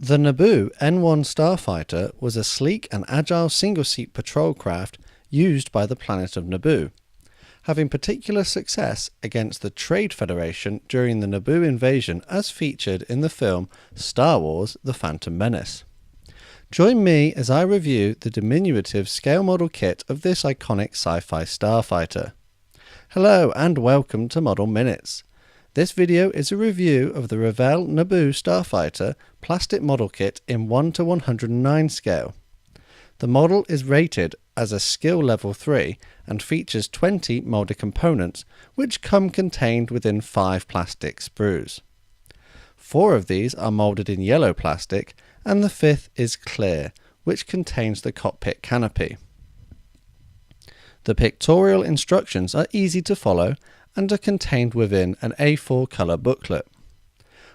The Naboo N1 Starfighter was a sleek and agile single-seat patrol craft used by the planet of Naboo, having particular success against the Trade Federation during the Naboo invasion as featured in the film Star Wars The Phantom Menace. Join me as I review the diminutive scale model kit of this iconic sci-fi starfighter. Hello and welcome to Model Minutes. This video is a review of the Revell Naboo Starfighter plastic model kit in 1:109 scale. The model is rated as a skill level 3 and features 20 moulded components which come contained within 5 plastic sprues. 4 of these are moulded in yellow plastic and the 5th is clear, which contains the cockpit canopy. The pictorial instructions are easy to follow and are contained within an A4 colour booklet.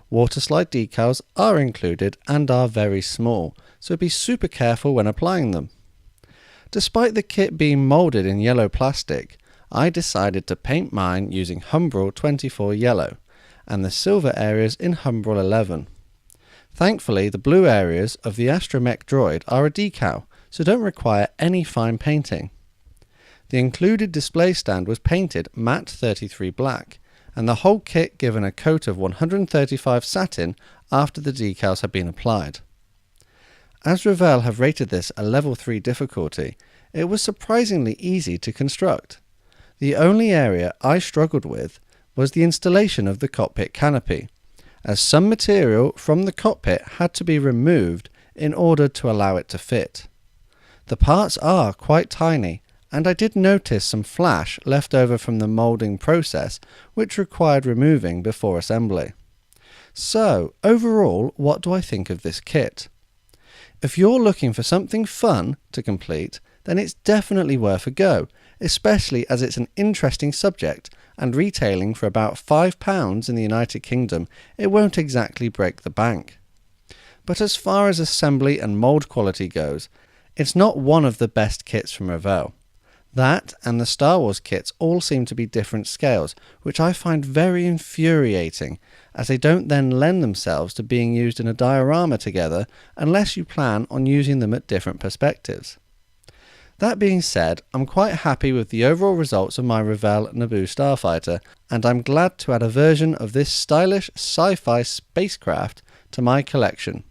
Waterslide decals are included and are very small, so be super careful when applying them. Despite the kit being moulded in yellow plastic, I decided to paint mine using Humbrol 24 yellow and the silver areas in Humbrol 11. Thankfully, the blue areas of the astromech droid are a decal, so don't require any fine painting. The included display stand was painted matte 33 black, and the whole kit given a coat of 135 satin after the decals had been applied. As Revell have rated this a level 3 difficulty, it was surprisingly easy to construct. The only area I struggled with was the installation of the cockpit canopy, as some material from the cockpit had to be removed in order to allow it to fit. The parts are quite tiny, and I did notice some flash left over from the moulding process which required removing before assembly. So, overall, what do I think of this kit? If you're looking for something fun to complete, then it's definitely worth a go, especially as it's an interesting subject, and retailing for about £5 in the United Kingdom, it won't exactly break the bank. But as far as assembly and mould quality goes, it's not one of the best kits from Revell. That and the Star Wars kits all seem to be different scales, which I find very infuriating, as they don't then lend themselves to being used in a diorama together unless you plan on using them at different perspectives. That being said, I'm quite happy with the overall results of my Revell Naboo Starfighter, and I'm glad to add a version of this stylish sci-fi spacecraft to my collection.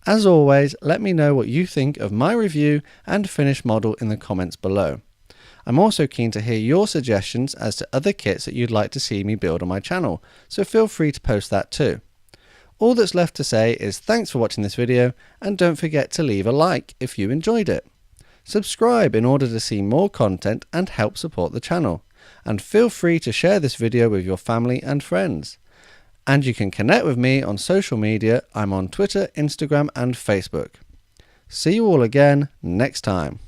As always, let me know what you think of my review and finished model in the comments below. I'm also keen to hear your suggestions as to other kits that you'd like to see me build on my channel, so feel free to post that too. All that's left to say is thanks for watching this video, and don't forget to leave a like if you enjoyed it. Subscribe in order to see more content and help support the channel, and feel free to share this video with your family and friends. And you can connect with me on social media. I'm on Twitter, Instagram and Facebook. See you all again next time.